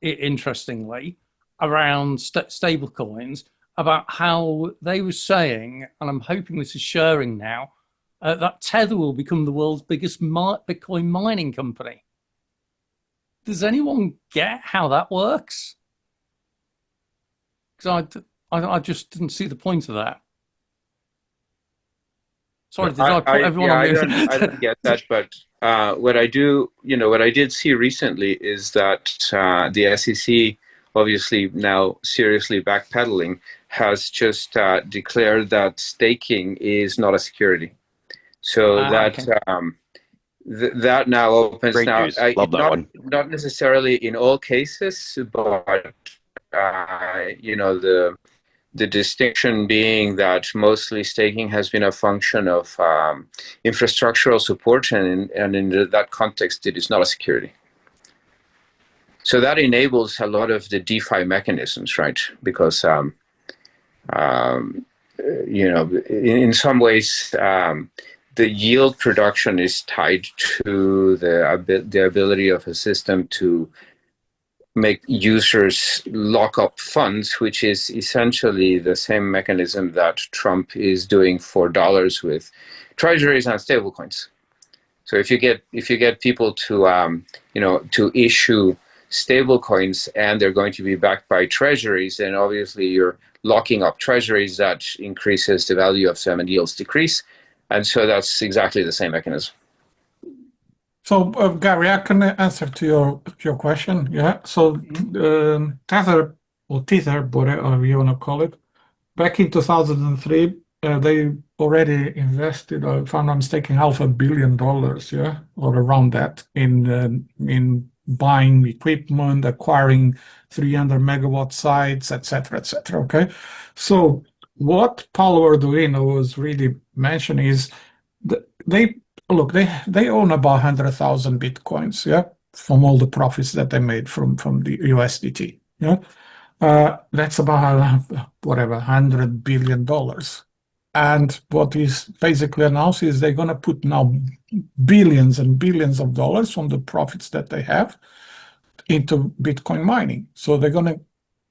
interestingly, around stablecoins, about how they were saying, and I'm hoping this is sharing now, that Tether will become the world's biggest Bitcoin mining company. Does anyone get how that works? Because I just didn't see the point of that. Sorry, did I put everyone on mute? I don't get that, but what I did see recently is that the SEC, obviously now seriously backpedaling, has just declared that staking is not a security. So that now opens Great news. Love that one. Not necessarily in all cases, but the distinction being that mostly staking has been a function of infrastructural support, and in that context, it is not a security. So that enables a lot of the DeFi mechanisms, right? Because in some ways, the yield production is tied to the ability of a system to make users lock up funds, which is essentially the same mechanism that Trump is doing for dollars with treasuries and stablecoins. So if you get people to issue stablecoins and they're going to be backed by treasuries, then obviously you're locking up treasuries. That increases the value of them and yields decrease. And so that's exactly the same mechanism. So, Gary, I can answer to your question. Yeah. So, Tether, or Tether, whatever you want to call it, back in 2003, they already invested, if I'm not mistaken, $500 million, yeah, or around that, in buying equipment, acquiring 300 megawatt sites, etc., etc. Okay. So, what Paulo Arduino was really mentioning is that they own about 100,000 bitcoins, yeah, from all the profits that they made from the USDT. Yeah, that's about $100 billion. And what is basically announced is they're going to put now billions and billions of dollars from the profits that they have into Bitcoin mining. So they're going to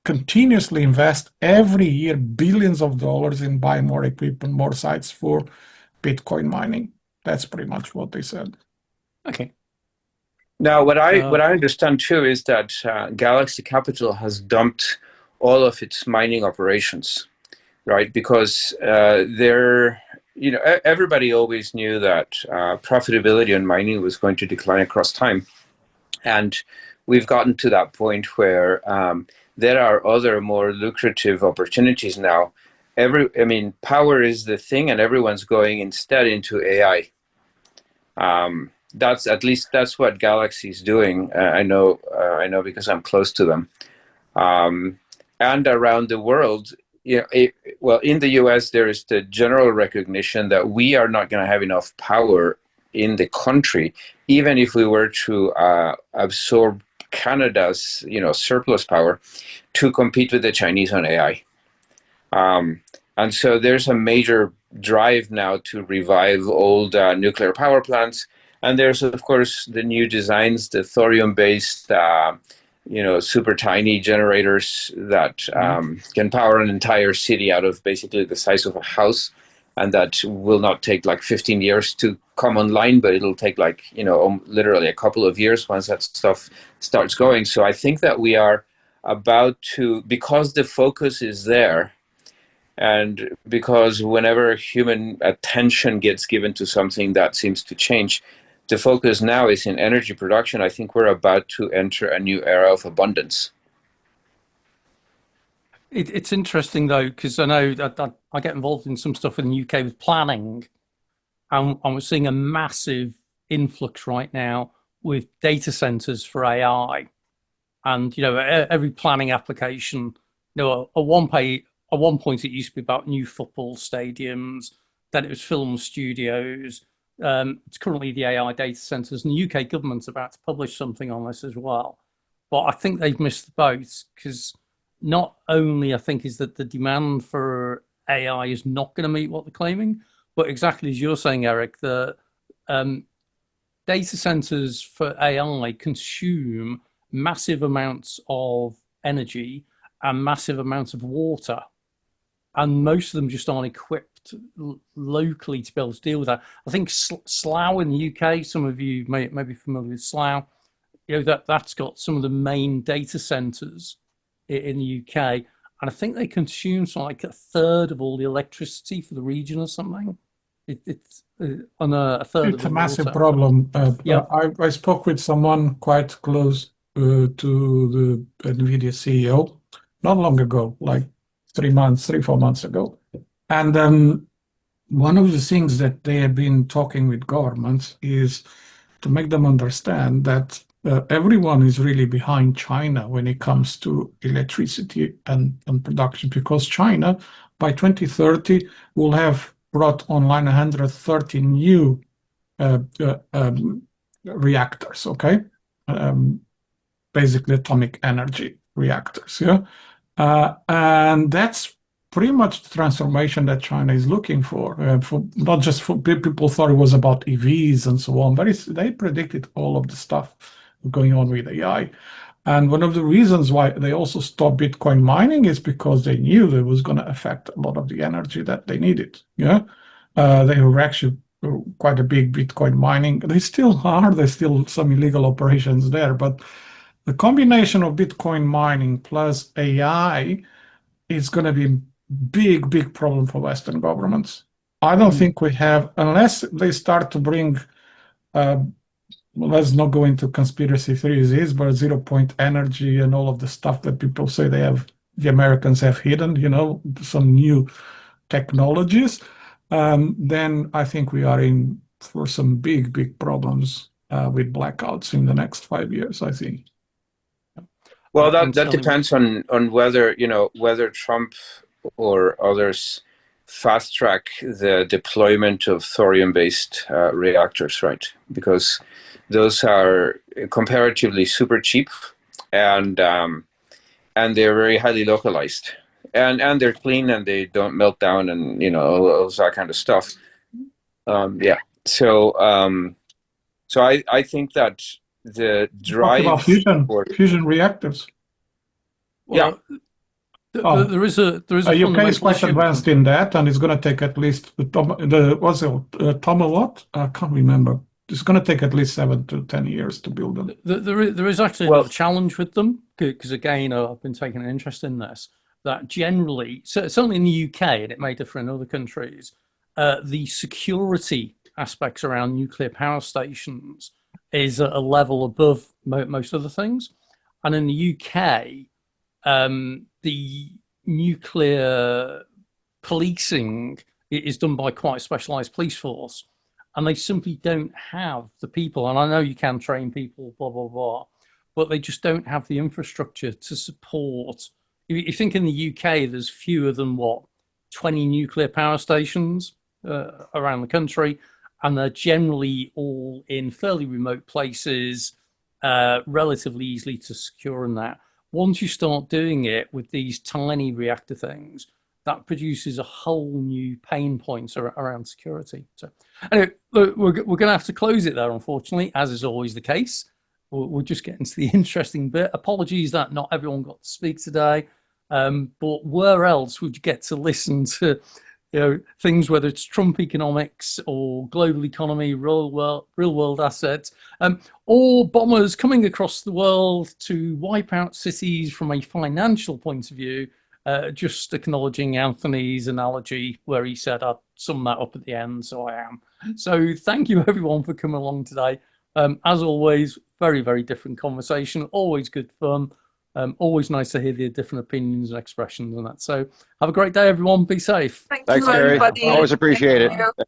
continuously invest every year billions of dollars in buying more equipment, more sites for Bitcoin mining. That's pretty much what they said. Okay. Now, what I understand too is that Galaxy Capital has dumped all of its mining operations, right? Because everybody always knew that profitability in mining was going to decline across time, and we've gotten to that point where there are other more lucrative opportunities now. Power is the thing, and everyone's going instead into AI. That's what Galaxy is doing. I know because I'm close to them. And around the world, in the US, there is the general recognition that we are not going to have enough power in the country, even if we were to absorb Canada's surplus power to compete with the Chinese on AI. And so there's a major drive now to revive old nuclear power plants. And there's, of course, the new designs, the thorium-based super tiny generators that can power an entire city out of basically the size of a house, and that will not take like 15 years to come online, but it'll take like literally a couple of years once that stuff starts going. So I think that we are about to, because the focus is there, and because whenever human attention gets given to something, that seems to change. The focus now is in energy production. I think we're about to enter a new era of abundance. It's interesting though, because I know that I get involved in some stuff in the UK with planning, and we're seeing a massive influx right now with data centers for AI. And every planning application, at one point it used to be about new football stadiums, then it was film studios. It's currently the AI data centers, and the UK government's about to publish something on this as well. But I think they've missed the boat, because not only I think is that the demand for AI is not going to meet what they're claiming, but exactly as you're saying, Eric, the data centers for AI consume massive amounts of energy and massive amounts of water, and most of them just aren't equipped locally to be able to deal with that. I think Slough in the UK, some of you may be familiar with Slough, that's got some of the main data centers in the UK, and I think they consume something like a third of all the electricity for the region or something. It's on a third. It's a massive problem. I spoke with someone quite close to the NVIDIA CEO not long ago, like 3-4 months ago. And one of the things that they have been talking with governments is to make them understand that everyone is really behind China when it comes to electricity and production, because China by 2030 will have brought online 130 new reactors, okay? Basically atomic energy reactors, yeah? And that's pretty much the transformation that China is looking for not just for people thought it was about EVs and so on, but they predicted all of the stuff going on with AI. And one of the reasons why they also stopped Bitcoin mining is because they knew that it was going to affect a lot of the energy that they needed. Yeah, they were actually quite a big Bitcoin mining. They still are. There's still some illegal operations there, but the combination of Bitcoin mining plus AI is going to be a big problem for Western governments. I don't think we have, unless they start to bring let's not go into conspiracy theories, but 0 point energy and all of the stuff that people say the Americans have hidden, some new technologies, then I think we are in for some big problems with blackouts in the next 5 years, I think. Well, that depends on whether Trump or others fast track the deployment of thorium-based reactors, right? Because those are comparatively super cheap, and they're very highly localized, and they're clean, and they don't melt down, and all that kind of stuff. Yeah. So I think that the drive about fusion reactors. Well, yeah. There is a UK is quite advanced in that, and it's going to take at least Tomawatt? I can't remember. It's going to take at least 7 to 10 years to build them. There is actually another challenge with them, because again, I've been taking an interest in this, that generally, certainly in the UK, and it may differ in other countries, the security aspects around nuclear power stations is at a level above most other things. And in the UK, the nuclear policing is done by quite a specialized police force, and they simply don't have the people. And I know you can train people, blah, blah, blah, but they just don't have the infrastructure to support. You think in the UK, there's fewer than 20 nuclear power stations around the country, and they're generally all in fairly remote places, relatively easily to secure in that. Once you start doing it with these tiny reactor things, that produces a whole new pain points around security. So anyway, look, we're going to have to close it there, unfortunately, as is always the case. we're just getting to the interesting bit. Apologies that not everyone got to speak today, but where else would you get to listen to things, whether it's Trump economics or global economy, real world assets, or bombers coming across the world to wipe out cities from a financial point of view. Just acknowledging Anthony's analogy where he said I'd sum that up at the end, so I am. So thank you everyone for coming along today. As always, very, very different conversation, always good fun. Always nice to hear the different opinions and expressions and that. So have a great day, everyone. Be safe. Thank Thanks, you, Gary. everybody. Always appreciate Thank it. you.